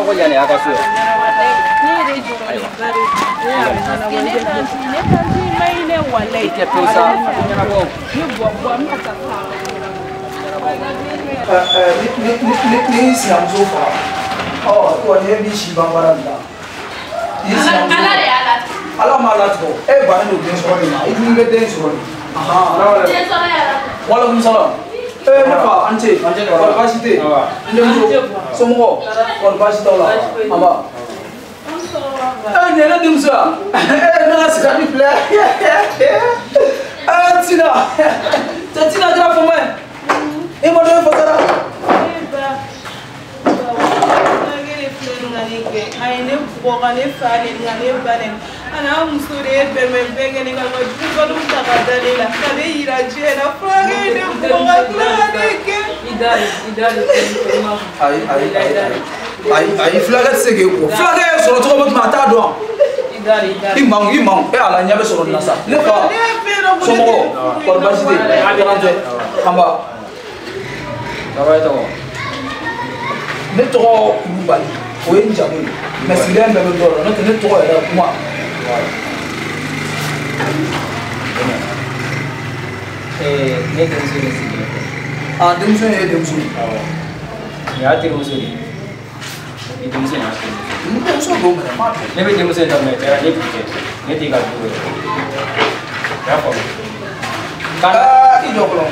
ko yani aka so ni re juro ni bari ne tanti mai ne wallahi ke pesa nyana bo ni bo ma ta ni siamzo fa oh to ne bi shi bambara nda ni siamzo ala mala to e ba no den so ni ma i dum be den so ni aha den so ya wala kum salam eh nafa ante wala basite ndemzo somo wala basite wala aba eh ne na dimso eh na sika ni play ah tina dra fo mai e mo do fotara ayne bogane fale ngane banen ana musure beme begene ga jugo ta gadalila kale irajena frage ne bogane ke idari ay flaga sege ko flaga so to mo mata do idari imam e ala nyabe so na sa ne fa so mo ko basite garante kamba tawaito ne to kubali o ye njamu ye mais sigida in bɛɛ bɛ dɔ la n'o tɛ ne tɔgɔ yɛrɛ kuma ne denmuso ne sigilen ah denmuso ye denmuso ye nin y'a terimuso de ye ni denmuso in y'a terimuso ni denmuso don mɛnɛ m'a dɔn ne bɛ denmuso in daminɛ cɛla ne tun tɛ ne tɛ ka du yɛrɛ i y'a faamu i jɔ fɔlɔ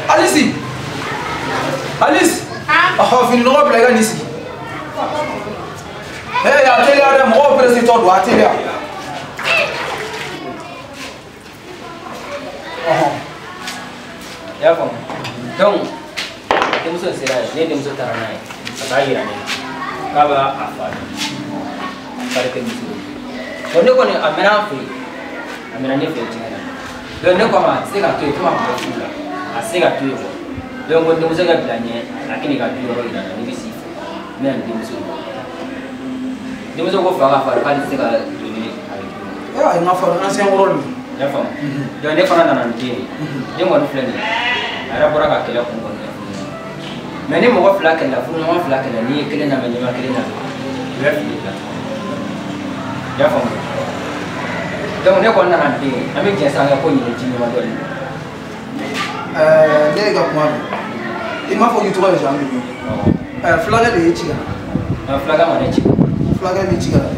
Alice fini nɔgɔ bila i ka nin sigi eh ya teliya dɛ mɔgɔw perese tɔ don a teliya i y'a faamu donc denmuso in sera yen ne denmuso taara n'a ye ka taa yira ne la k'a b'a fa dɔn k'ale tɛ muso ye bon ne kɔni a mɛnna an fɛ yen a mɛnna ne fɛ yen tiɲɛ na donc ne ko a ma a tɛ se ka to yen komi a tun bɛ furu la a tɛ se ka to yen quoi donc ko denmuso ka bila ɲɛ a kɛ nin ka du yɔrɔ yira n na ne bɛ s'i fɛ n bɛ na ni denmuso ye denmuso ko fa ka fari k'ale tɛ se ka donner avec lui. a ye n ka fari an sen kɔrɔ don i y'a faamu donc ne fana nana ni den ye den kɔni filɛ nin ye a yɛrɛ bɔra ka kɛlɛ kun kɔni mais ni mɔgɔ fila kɛlɛla furuɲɔgɔn fila kɛlɛ n'i ye kelen lamɛn ɲɛma kelen lamɛn i bɛ fili bila i y'a faamu donc ne kɔni nana ni den ye an bɛ jɛ san kɛ ko ɲinɛ ji ɲɔgɔn dɔ de ne ye ka kuma don i m'a fɔ k'i tɔgɔ ye Jean Mignot fulakɛ de ye ci ka na fulakɛ ma ne ci fulakɛ bɛ ci ka na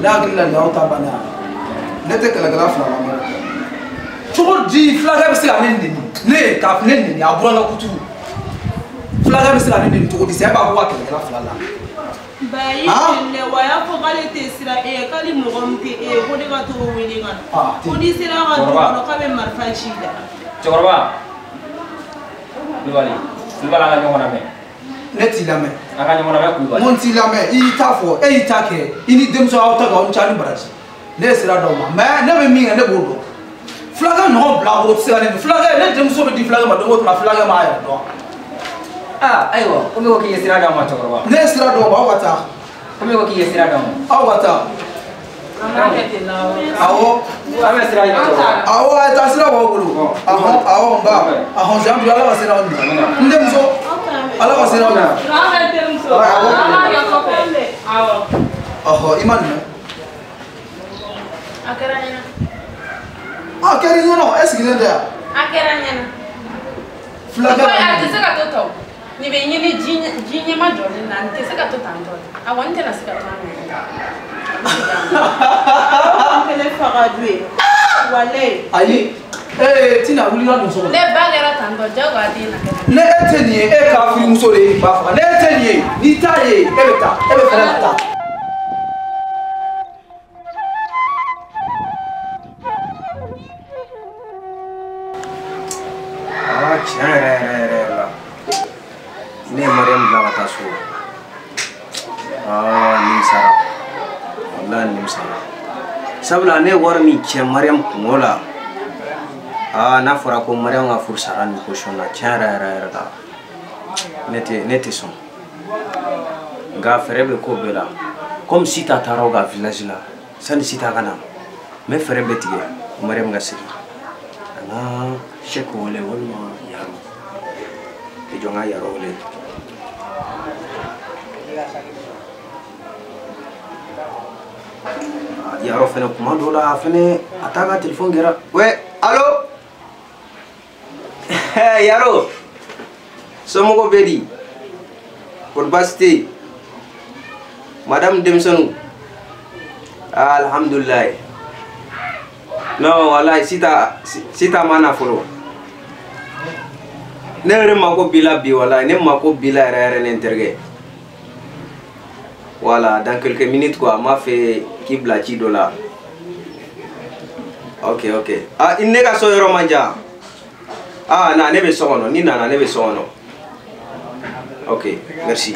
ne hakili la nin y'aw ta bannen ne tɛ kɛlɛkɛla fila la mɛn cogo di fulakɛ bɛ se ka ne neni ne k'a ne neni a bɔra n ka kutu fulakɛ bɛ se ka ne neni cogo di sɛ b'a fɔ ka kɛlɛkɛla fila la bayi ne wa y'a fɔ k'ale tɛ sira k'ale mɔgɔ min tɛ ko ne ka to wele ka na ko ni sera ka du kɔnɔ k'a bɛ marifa ci la cɛkɔrɔba Kulubali an ka ɲɔgɔn lamɛn ne t'i lamɛn an ka ɲɔgɔn lamɛn Kulubali n t'i lamɛn i y'i ta fɔ e y'i ta kɛ i ni denmuso aw ta k'aw ca ni baraji ne ye sira d'aw ma mais ne bɛ min kɛ ne b'o dɔn fulakɛ ɲɔgɔn bila o tɛ se ka ne fulakɛ ne denmuso bɛ di fulakɛ ma don o don fulakɛ m'a yɛrɛ dɔn ayiwa komi ko k'i ye sira d'an ma cɛkɔrɔba ne ye sira d'aw ma aw ka taa komi ko k'i ye sira d'an ma aw ka taa awɔ an bɛ sira ɲini cɛkɔrɔba awɔ a ye taa sira b'aw bolo awɔ n ba Jean Mignot ala ka sira aw ɲɛ n denmuso ala ka sira aw ɲɛ i ma nin mɛn a kɛra ɲɛna a kɛra i ɲɛna e sigilen tɛ yan a kɛra ɲɛna fulakɛ a tɛ se ka to tɔ nin bɛ ɲini ji ɲɛma jɔlen na nin tɛ se ka to tan tɔ a kɔni tɛna se ka to an yɛrɛ kelen faga du ye walayi ayi tina wuli ka don so kɔnɔ ne ba kɛra tan tɔ jago a den na kɛnɛ ne e tɛ nin ye e ka furumuso de ye nin b'a faga ne e tɛ nin ye n'i t'a ye e bɛ taa e bɛ fɛɛrɛ ka taa tiɲɛ yɛrɛ la ne ye Mariam bila ka taa so nimisara walahi nimisara sabula ne ye wari min cɛ Mariam kungo la n'a fɔra ko Mariam ka furu sara nin position na tiɲɛ yɛrɛ la ne tɛ sɔn nka fɛɛrɛ bɛ ko bɛɛ la comme Sita taara o ka village la sani Sita ka na n bɛ fɛɛrɛ bɛɛ tigɛ Mariam ka segin a na Sheikh wele walima Yaro i jɔ n ka Yaro wele Yaro fene kuma dɔ la fene a t'a ka téléphone kɛra ouais allo Yaro somɔgɔw bɛ di kɔri baasi tɛ yen madame denmisɛnninw alhamdulilayi non walayi sita ma na fɔlɔ ne yɛrɛ mako b'i la bi walayi ne mako b'i la yɛrɛ yɛrɛ ne n terikɛ voilà dans quelques minutes quoi m'a fait k'i bila ci dɔ la ok ok ah ne ka so yɔrɔ man jan ah na ne bɛ so kɔnɔ ni nana ne bɛ so kɔnɔ ok merci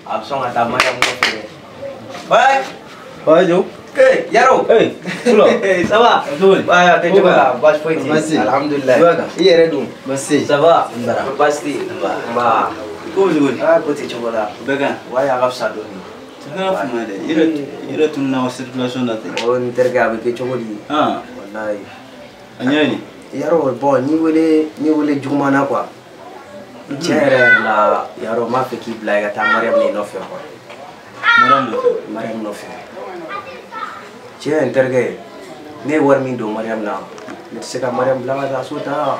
a bɛ sɔn ka taa Mariam nɔfɛ ouais ouais Jo eh Yaro eh ça va ouais t'es cogo la baasi foyi tɛ alhamdulilayi i yɛrɛ dun merci ça va Mbara baasi tɛ nba ko jogoni ah ko tɛ cogo la bɛɛ kan wa y'a ka fisa dɔɔni kana fuma dɛ yɛrɛ tununa o circulation na ten o n terikɛ a bɛ kɛ cogo di ah walayi a ɲɛ Yaro bon ni wele juguman na quoi tiɲɛ yɛrɛ yɛrɛ la Yaro n b'a fɛ k'i bila i ka taa Mariam ne nɔfɛ quoi Mariam nɔfɛ tiɲɛ n terikɛ ne ye wari min don Mariam na ne tɛ se ka Mariam bila ka taa so ta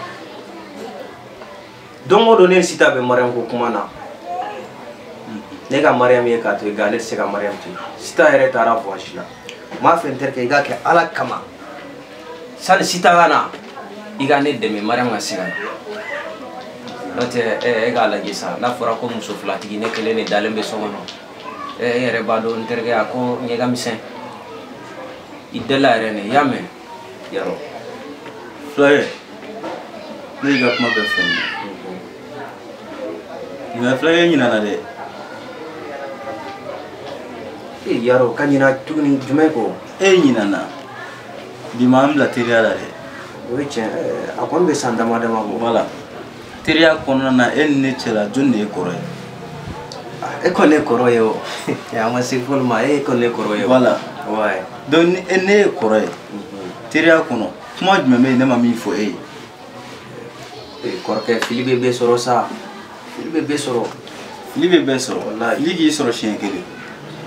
don o don ne si ta bɛ Mariam ko kuma na ne ka Mariam ye k'a to yen nka ne tɛ se ka Mariam to yen Sita yɛrɛ taara voyage la n b'a fɛ n terikɛ i k'a kɛ Ala kama sani Sita ka na i ka ne dɛmɛ Mariam ka se ka na n'o tɛ e k'a lajɛ sa n'a fɔra ko muso filatigi ne kelen de dalen bɛ so kɔnɔ e yɛrɛ b'a dɔn n terikɛ a ko ɲɛ ka misɛn i dala yɛrɛ ne i y'a mɛn Yaro fulakɛ ne y'i ka kuma bɛɛ faamu nka fulakɛ ɲinana dɛ Yaro ka ɲina tuguni jumɛn kɔ e ɲinana bi ma an bila teriya la dɛ o ye tiɲɛ a kɔni bɛ san dama dama bɔ voilà teriya kɔnɔna na e ni ne cɛla jɔn de ye kɔrɔ ye e kɔni ye kɔrɔ ye o a ma se fɔli ma e kɔni ye kɔrɔ ye o voilà ouais donc ni ne ye kɔrɔ ye teriya kɔnɔ kuma jumɛn bɛ yen ne ma min fɔ e ye kɔrɔkɛ fili bɛ bɛɛ sɔrɔ sa fili bɛ bɛɛ sɔrɔ fili bɛ bɛɛ sɔrɔ Wallahi. fili k'i sɔrɔ siɲɛ kelen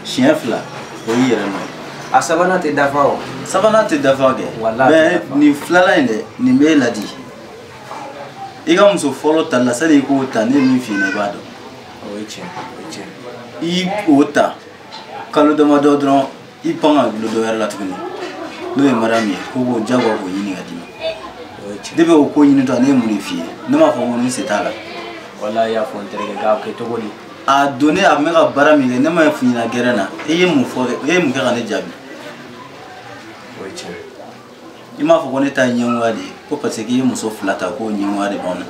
siɲɛ fila o y'i yɛrɛ nɔ ye a sabanan tɛ dafa o sabanan tɛ dafa kɛ Wallahi mais tɛ dafa. nin filanan in dɛ nin b'e ladi i ka muso fɔlɔ ta la sani i k'o ta ne ye min f'i ɲɛna i b'a dɔn o ye tiɲɛ o ye tiɲɛ i o ta kalo damadɔ dɔrɔn i pan ka gulo dɔ wɛrɛ la tuguni n'o ye Mariam ye ko k'o jagoya k'o ɲini ka d'i ma o ye tiɲɛ depuis o ko ɲinitɔ ne ye mun de f'i ye ne m'a fɔ ko n se t'a la walayi i y'a fɔ n terikɛ k'a kɛ cogo di a donnen a tun bɛ ka baara min kɛ ne ma f'i ɲɛna gɛrɛn na e ye mun kɛ ka ne jaabi o ye tiɲɛ i m'a fɔ ko ne ta ye ɲɛgoya de ye ko parce que i ye muso fila ta k'o ɲɛgoya de b'anw na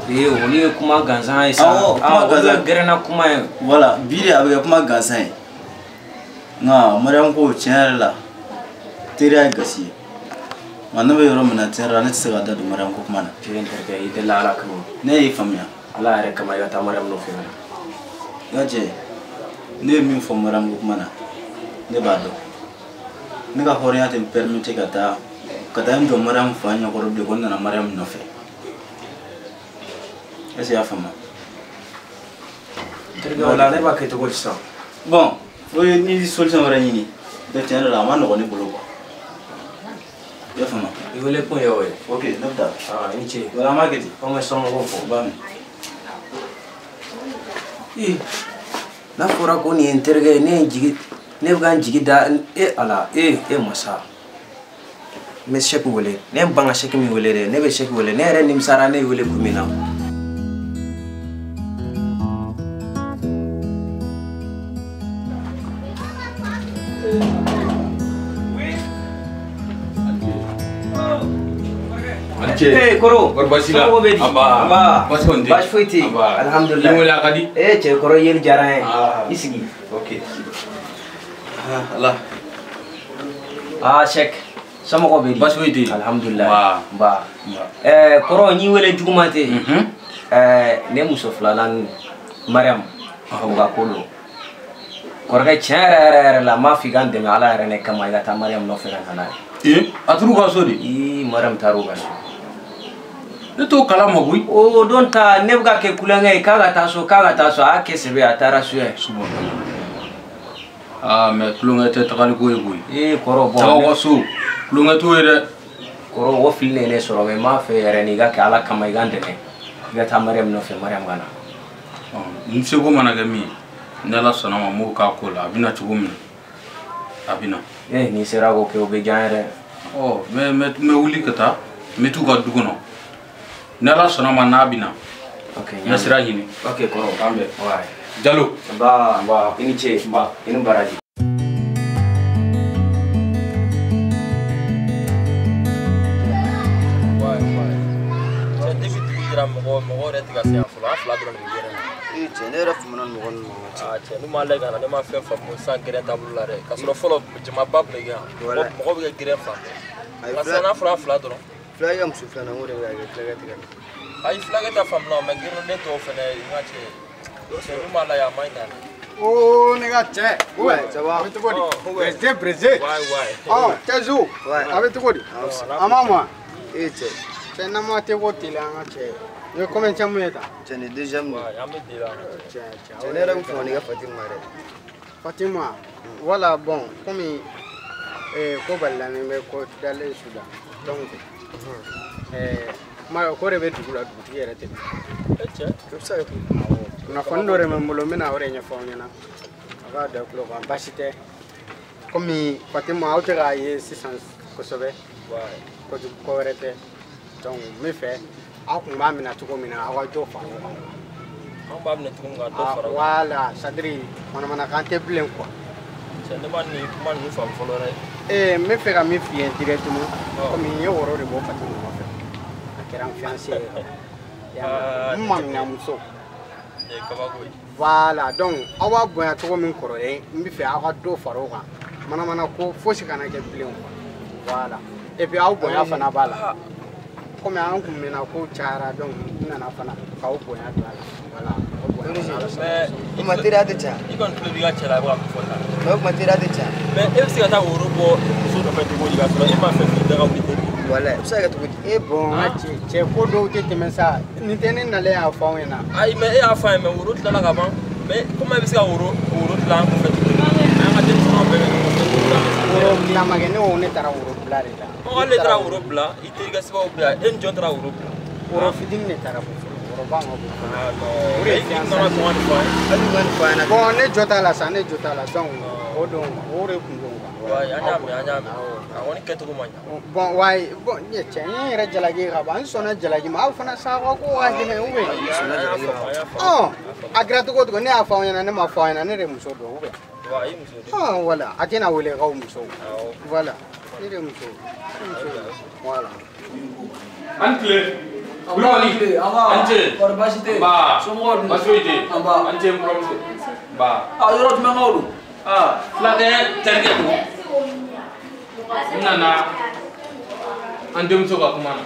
olu ye kuma gansan ye sa Awɔ, kuma gansan. olu ye gɛrɛnna kuma ye voilà bi de a bɛ kɛ kuma gansan ye nka Mariam ko tiɲɛ yɛrɛ la teriya ye gasi ye nka ne bɛ yɔrɔ min na tiɲɛ yɛrɛ la ne tɛ se ka da don Mariam ko kuma na tiɲɛ n terikɛ i tɛ la Ala kama ne y'i faamuya Ala yɛrɛ kama i ka taa Mariam nɔfɛ ka na n ka cɛ ne ye min fɔ Mariam ko kuma na ne b'a dɔn ne ka hɔrɔnya tɛ n permettre ka taa n jɔ Mariam fa ɲɛkɔrɔ bilen ko n nana Mariam nɔfɛ est ce que i y'a faamuya terikɛ o la ne b'a kɛ cogo di sisan bon o ye ni solution wɛrɛ ɲini ne tiɲɛ yɛrɛ la a ma nɔgɔn ne bolo quoi i y'a faamuya i wele kun ye o ye ok ne bɛ taa i ni ce voilà an b'a kɛ ten an bɛ somɔgɔw fɔ o b'a mɛn n'a fɔra ko nin ye n terikɛ ye ne bɛ ka n jigi da Ala masa n bɛ sɛki wele ne ye n ban ka sɛki min wele dɛ ne bɛ sɛki wele ne yɛrɛ nimisara ne ye wele kun min na koro Basi la. somɔgɔw bɛ di Aba. Basi kɔni tɛ. baasi foyi tɛ yen Aba. alihamudulilayi I wele a ka di. cɛ kɔrɔ yeli diyara n ye i sigi ok ala sɛki somɔgɔw bɛ di Basi foyi tɛ yen. alihamudulilayi nba kɔrɔ n y'i wele juguman tɛ ne muso filanan Mariam o ka ko don kɔrɔkɛ tiɲɛ yɛrɛ yɛrɛ la n b'a fɔ i ka n dɛmɛ Ala yɛrɛ ne kama i ka taa Mariam nɔfɛ ka na n'a ye A t'u ka so de. Mariam taara u ka so ne to kala magui o don ta ne bga ke kulanga e kaga taso a ke sebe atara suye subhanallah me kulunga te takali ko e koro bon tawo su kulunga to ere koro wo fille ne soro me ma fe ere ni ga ke ala kama igande ne ga ta Mariam no fe Mariam gana nse go mana ga mi nela sona ma mo ka ko la bina chugum abina ni sera go ke obe janere me wuli kata me tu ga dugono nela sona ma na bina okay ya sera hini okay koro ambe wai jalo ba ini che ba ini baraji mɔgɔ yɛrɛ tɛ ka se yan fɔlɔ an fila dɔrɔn de bɛ yɛrɛ la. cɛ ne yɛrɛ famana ni mɔgɔ ninnu ma cɛ n'u m'a lajɛ ka na ne ma fɛn faamu san gɛrɛn taabolo la dɛ ka sɔrɔ fɔlɔ jamaba tun bɛ kɛ yan mɔgɔ bɛ kɛ gɛrɛn fan bɛɛ nka sisan n'a fɔra an fila dɔrɔn. fulakɛ ka muso filanan o de bɛ ka kɛ fulakɛ tigɛ la. ayi fulakɛ ta faamu la mɛ gɛrɛn ne tɔw fɛnɛ n ka cɛ n'u m'a lajɛ a man ɲi dɛ. ne ka cɛ ça va a bɛ cogo di breze Tezu a bɛ cogo di a ma mɔ cɛ cɛ nama tɛ ko teliya an ka cɛ ye combien cɛ mun ye tan cɛ ni deuxième an bɛ di la cɛ ne yɛrɛ bɛ fɔ ne ka Fatima yɛrɛ Fatima wala bon komi ko balila ni bɛ ko dalen suda donc ko de bɛ dugu la dugutigi yɛrɛ tɛ cɛ o bɛ se ka kɛ kunnafoni dɔ de bɛ n bolo n bɛna o de ɲɛfɔ aw ɲɛna a ka da tulo kan baasi tɛ komi Fatima aw tɛ k'a ye sisan kosɛbɛ ko wɛrɛ tɛ donc n bɛ fɛ aw kun b'a minɛ cogo min na aw ka dɔ fara o kan. an b'a minɛ cogo min ka dɔ fara o kan. voilà c'est à dire manamanakan tɛ bilen quoi. cɛ ne ma nin kuma ninnu faamu fɔlɔ dɛ. n bɛ fɛ ka min f'i ye directement komi n ye woro de bɔ Fatima nɔfɛ a kɛra n fiancé ye n maminamuso. kabako ye. voilà donc aw b'a bonya cogo min kɔrɔlen n bɛ fɛ aw ka dɔ fara o kan manamana ko fosi kana kɛ bilen quoi voilà et puis aw bonya fana b'a la. Comme un coup, mais ko cara donc nana fana k'aw bonya don a la voilà. o ma teriya tɛ caya. i kɔni tulo b'i ka cɛ la i bɛ ka min fɔ tan. mais o ma teriya tɛ caya. mais e bɛ se ka taa woro bɔ muso nɔfɛ cogo di k'a sɔrɔ e m'a fɛ k'i daga wuli ten. voilà o bɛ se ka kɛ cogo di. bon cɛ ko dɔw tɛ tɛmɛ sa nin tɛ ne nalen y'a fɔ anw ɲɛna. ayi mais e y'a fɔ a ye mais woro tilala ka ban mais comment e bɛ se ka woro dilan an kɔfɛ tuguni an ka denmisɛnninw bɛɛ bɛ ɲɔgɔn fɛ. woro dilan ma kɛ ne ko ne taara woro bila de la. ale taara woro bila i terikɛ sababu bɛ yan e ni jɔn taara woro bila. woro fitinin de taara ko fɔlɔ woro ba ma bon. o de ye fiancé ye. hali ni kɔni fɔ an ɲɛna. bon ne jɔ t'a la sa ne jɔ t'a la donc o don o de kun don quoi. an y'a mɛn a kɔni kɛcogo man ɲa. bon waaye bon cɛ n ye n yɛrɛ jalaki ka ban n sɔnna jalaki ma aw fana sa ko ka dɛmɛ ou bien. a kɛra cogo o cogo ne y'a fɔ aw ɲɛna ne ma fɔ aw ɲɛna ne de muso don ou bien. voilà a tɛna wele k'aw muso voilà ne de muso voilà. an tile kulubali an cɛ kɔri baasi tɛ yen ba somɔgɔw dun baasi foyi tɛ yen an ba an cɛ n buramuso ba yɔrɔ jumɛn kaw don fulakɛ terikɛ ko n nana an denmuso ka kuma na.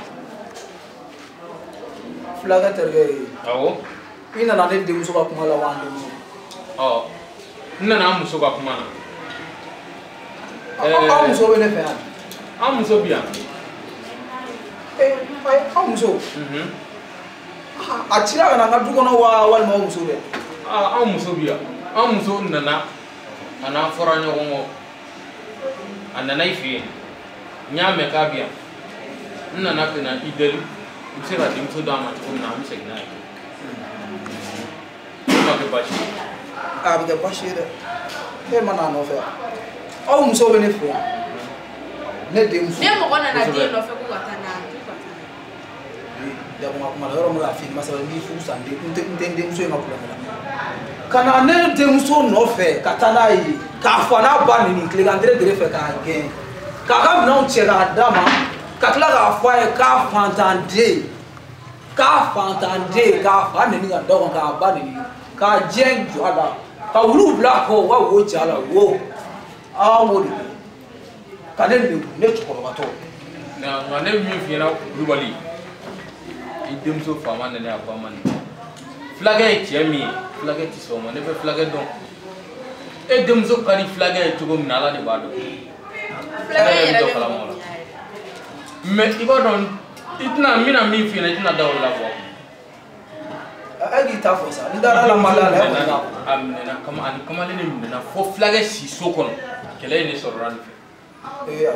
fulakɛ terikɛ ye awɔ i nana ne denmuso ka kuma la wa an denmuso. n nana an muso ka kuma na. aw muso bɛ ne fɛ yan. an muso bi yan. aw muso. a cira ka na an ka du kɔnɔ wa walima aw muso bɛ. an muso bi yan an muso nana a n'an fɔra ɲɔgɔn kɔ a nana i fɛ yen n y'a mɛn k'a bi yan n nana ka na i deli i bɛ se ka denmuso d'a ma cogo min na an bɛ segin n'a ye. o ma kɛ baasi ye. a bɛ kɛ baasi ye dɛ e ma n'a nɔfɛ aw muso bɛ ne fɛ yan ne denmuso. ne mɔgɔ nana den nɔfɛ ko ka taa n'a ye. kuma la yɔrɔ min k'a f'i ye masala n b'i furu san n tɛ n denmuso in ka kulonkɛ la ka na ne denmuso nɔfɛ ka taa n'a ye k'a fɔ n'a ba nin tilegan dere fɛ k'a gɛn k'a ka minɛnw cɛ k'a d'a ma ka tila k'a fɔ a ye k'a fantanden k'a fa neni ka da kɔnɔ k'a ba neni k'a diɲɛ jɔ a la ka wuluw bila a kɔ u ka wo cɛ a la wo an b'o de kɛ ka ne lebu ne cɛkɔrɔbatɔ. nka ne bɛ min f'i ɲɛna kulubali i denmuso faama nana a ba ma nin fulakɛ ye cɛ min ye fulakɛ tɛ sɔn o ma ne bɛ fulakɛ dɔn e denmuso ka di fulakɛ ye cogo min na ala de b'a dɔn. fulakɛ yɛrɛ bɛ dɔ kalama o la mais i b'a dɔn itna mina min fina itna dawl la bo agi ta fo sa ndara la malala amna kama le ni na fo flage si sokon kele ni soran ay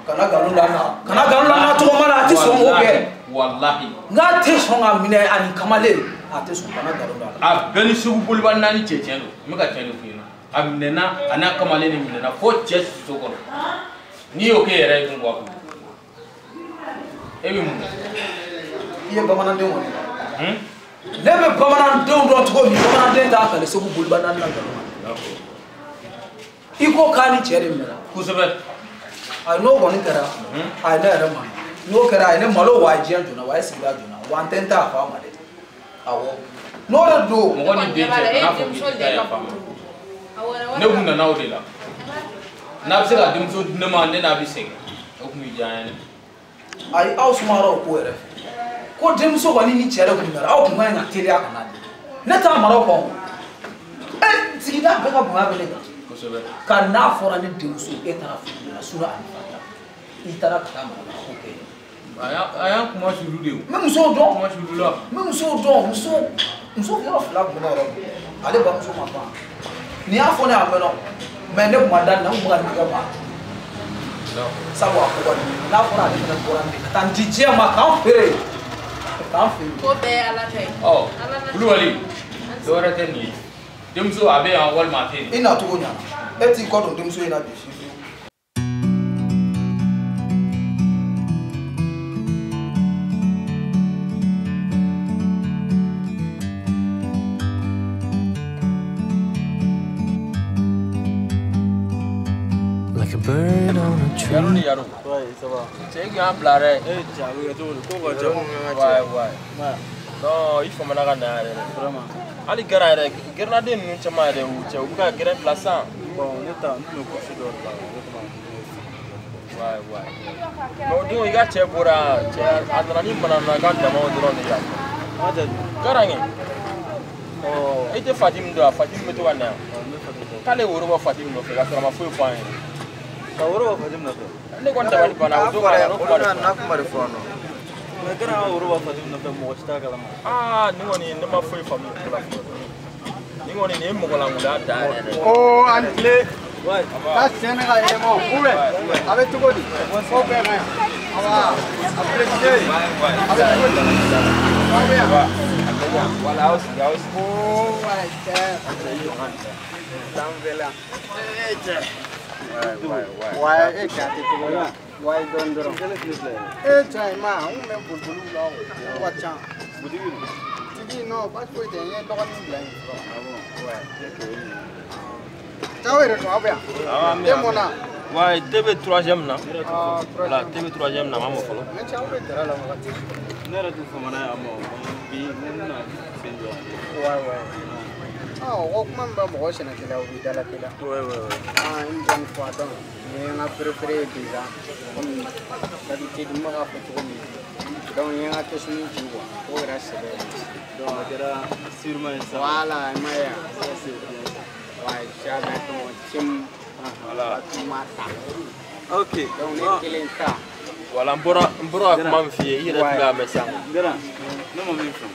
kana galunda na to mala ati so mo ke wallahi nga te so nga mine ani kamale ati so kana galunda a beni sugu bulban nani ceceno muka cenu fina amna ana kamale ni mina fo ches sokon ni yo ke yere ngwa ko ebi mu iye bamanan de woni lebe bamanan de do to mi bamanan de ta kale sugu bulban nan nan iko kani chere mina kusabe I know one kara I know ma no kara I know malo wajian juna wa siga juna wan tenta fa ma de awo no da do mo woni de na fo mi ya fa ne bunda na odela na bisega dim so ne ma ne na bisega o kuma jani ai au sumaro ko ere ko dim so wani ni chere ko ngara au kuma nga tele aka na ne ta maro ko sigida be ka bunga bele ko sebe ka na fora ni dim so e tara fu na sura an fata itara ka ma ko ke aya kuma shuru de même so do kuma shuru la même so do muso yo flag bu na ro ale ba muso ma ba ni afo na ameno me ne kuma dan na mu ga ni ga ba sabu akubwa na fora ni na fora ni tantije ma kan fere ko be ala tay oh buluwali dora tani demso abe an wal ma tani ina to nya eti ko do demso ina bi shi like a bird on a tree. yaro c'est que en blare jabu to ko ko jabu ouais non il faut mana na vraiment ali gara gerna den nu chama de u che u ka gere plaçant bon neta no ko shi do la ouais no do iga che bora che adrani mana na ga da mo dron ya ada garange oh ite fatim do fatim meto wana kale woro ba fatim no ga sama foi point kawro fatim na to ne kon da wani bana do ga no ko na kuma re fono me gara woro fatim na to mo sta kala ma ni woni ne ma foi famu kala ni woni ne mo kala ngula da oh antle ouais ça c'est un gars mo oué avec tout godi on peut rien aba après voilà aussi oh ouais Tambela. Ouais, écarte tout là. Ouais, donne donne. Tiens, ma, on met pour le là. Quoi tiens. Tu dis non, pas que tu es dans une blague. Ah bon. Ouais. Ciao, et toi bien. Ah, mais mon a. Ouais, TV 3e na. Ah, voilà, TV 3e na mamo follow. Mais ciao, et là on va dire. Nera tu fama na amo. Bi nena senjo. Ouais. Ah, on commence à me rechercher là où il est là. Ouais. Ah, une bonne fois donc. Mais on a préféré déjà. Comme d'habitude, on m'a fait trop mieux. Donc, il y a un question qui voit. Pour rester. Donc, il y a sûrement ça. Voilà, il m'a dit. Ouais, jamais ton team. Voilà. Tu m'as. Ok. Donc, il est là. Voilà, mbora kuma mfie ira tuga mesa. Gara. Non mon mifo.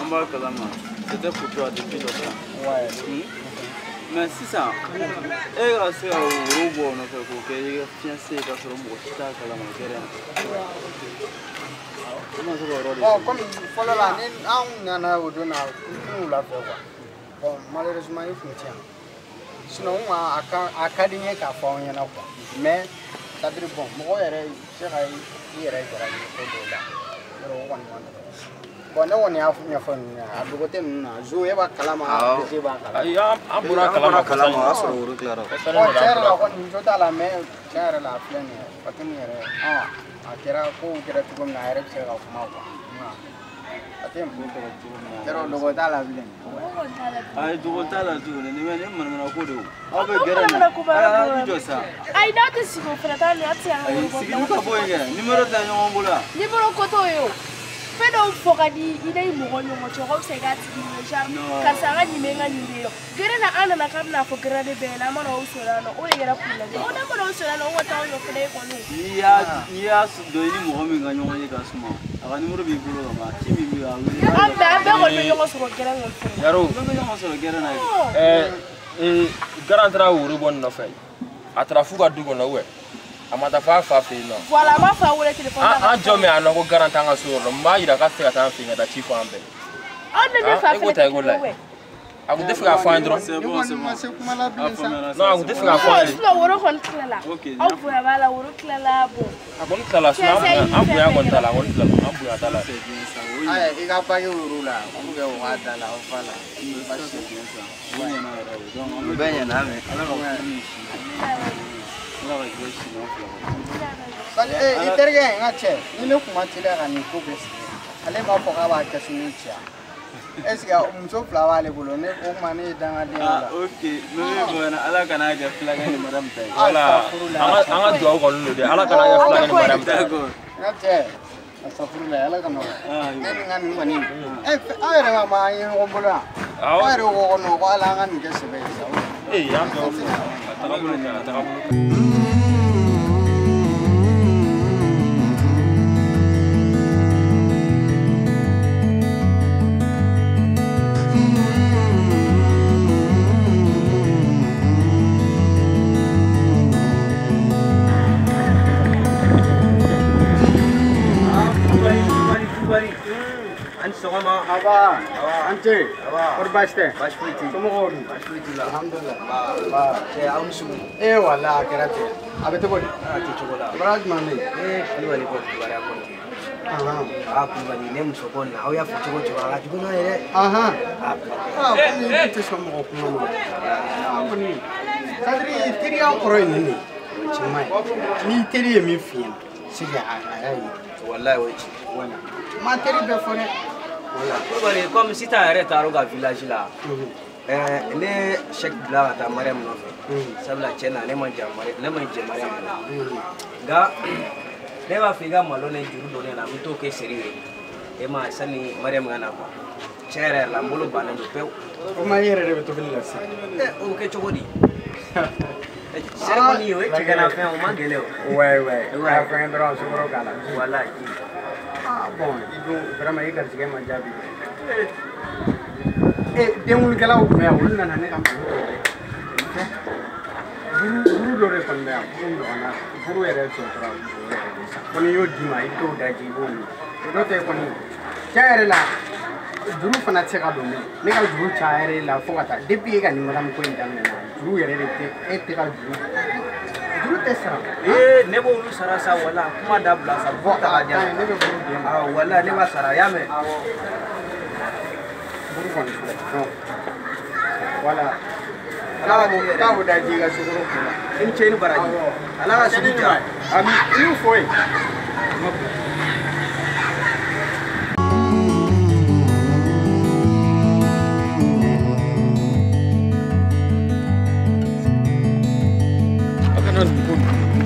Amba kalama. C'était pour toi depuis longtemps. Ouais. Mais si ça, et grâce au robot, on a fait que les fiancés grâce au robot, ça kalama keren. Bon, comme il faut l'année, on en a au donné, nous l'a fait. Bon, malheureusement, il faut tiens. Sinon, à Cadigné, qu'à faire, il y en a pas. Mais, ça veut dire bon, moi, il y a bon, on est à fond. À côté, jouer à Kalama. Ya, abura kalama sur le claro. Oh, tiens, là, on joue à la mer, tiens, la plaine. Ah, à Kera, pour que tu comme la RF, c'est au Mao. Attends, Kera, le vote à la ville. Ah, tu votes à la tour, ni même mon codo. Ah, ben, Gara, tu ça. Ai date si mon fratello, Si tu pas boire, numéro d'un on boula. Libero koto yo. Pedo an fogadi idai mugonyo mocho ko se ga ti ni jar ka sanga ni menga ni belo gere na ana na kam na fo gere de be na mana usura no o yera kula de o na mana usura no o tawo yo fede ko no iya su do ni mo mi ga nyonga ni ga suma aga ni muro bi bulo ma ti mi mi ga an be ko no yo so gere ngol yaro no yo so gere na garantra wuru bon no fay atra fuga dugo no we amata fa fe no voilà ma fa wole téléphone jome ano ko garanta nga suro mba ira ka se ta finga da chifu ambe ne fa fe we aku defra fa ndro no aku defra fa no woro kon klala au buya bala woro klala bo akon klala sna abu ya kon tala kon klala abu ya tala ay iga pa ke woro la abu ke wa tala o fala benya na me iterge ngache ni kuma tira ni ko bes ale ma ko ka ba ta sunu cha eske umso flawa le bolo ne ko mane danga de la okay no me bona ala kana ga flaga ni madam tay wala anga do ko no de ala kana ga flaga ni madam tay ngache asafurula ala kana ne ngan mani ayre ma yin ko bola ayre ko no ko ala ngan ke sebe ya ko ta ko Sogama aba ante or baste tumo ko alhamdulillah ba se aun su wala karate abe to boli ti chokola braj mane kulwani ko bara ko kulwani ne musokon na ya fucho ko chokola jibona ere ni ti somo ko kuma amani sadri tiri an koro ni chimai ni tiri mi fiin siga ayi wallahi wachi wala ma tiri be fone voilà comme si tu arrêtes à la village là les chèques là ta mariam no ça la chena ne manje mariam ga ne va figa malo ne juru do ne na mito ke seriwe e ma sani mariam ngana ko chere la mbolo bana do pe o ma yere de to villa sa o ke chogodi ceremony yo e kana fe o mangele o ouais la fin dro so ro kala voilà bon ido vraiment e gartige ma jabi demul gala o me wul na ne kam buru do re kon da buru ona buru ere so tra kon yo dima ito daji bon do te kon chaire la juru fana se ka do ne ka juru chaire la fo kata depuis ga ni madam ko ndam ne juru ere te te ka juru te sara ne bo lu sara sa wala kuma da bla sa bo ta ja ne be buru de wala ne ba sara ya me buru kon no wala ala mo da ji ga suguru kuma in ce ni baraji ala ga su ja ami you foi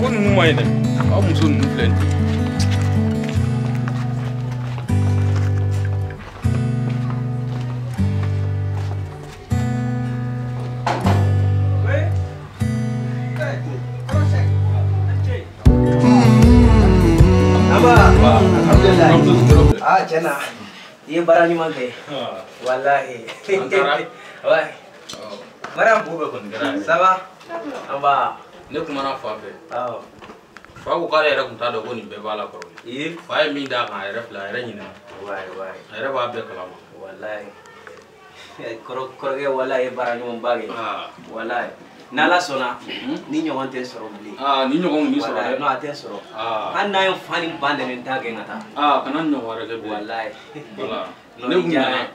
kun numai ne au musun nuflen ah chana ye barani mangke wallahi wah maram bube kon gara sawa amba ne kuma na fa fe fa ko kare ra kun ta do ko ni be bala ko fa mi da ka ra fla ra ni na wai ra ba be kala ma wallahi koro ge wallahi barani mambage wallahi nala sona ni nyogon te soro bli ni nyogon ni soro no ate soro an na yo fani bande ni tage ngata kana nyogon ra ge wallahi wala ne gumna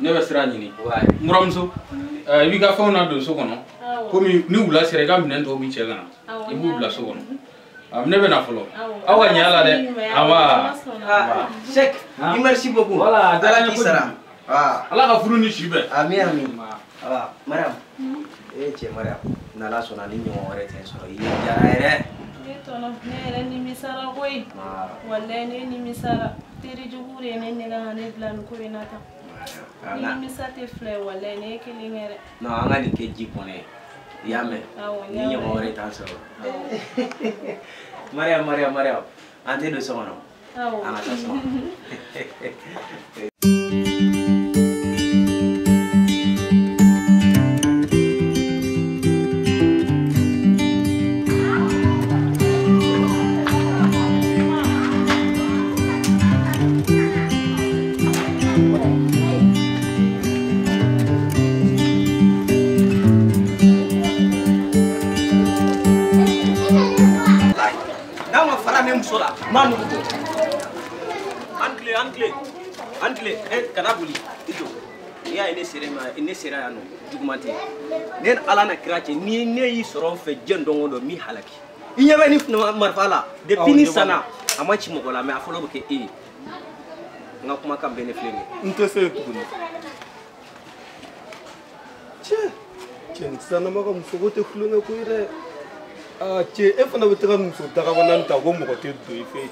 ne be sira ni wai muramso wi ga fauna do so kono ko mi ni wula sere ga minen to mi chega na ibu wula so kono ne be na folo awa nyala de awa shek merci beaucoup voilà dala ki sara ala ka furu ni shibe amin awa maram che maram nala sona ni nyo ore te so yi jara ere to no ne ni misara koi wallahi ne ni misara teri jugu de ne nega ne bila ni ko inata ni misate fle wala ne kelingere no anga ni ke jipone yame ni nyama wore tanso Maria ante do sono ana taso Sola, manu itu, ankle, kanabuli itu, ya ini serema anu, jugumanti. Nen ala na kirache, ni yi soron fe jendongo do mi halaki. Inya bani marfala, depuis sana, amachi mogola me afolo boke ngakuma kam beneflenge. Ntese tukuni. Che, sana maka musogote khuluna kuire. Che, efana wetega muso daga bananta go mo ko te do ife.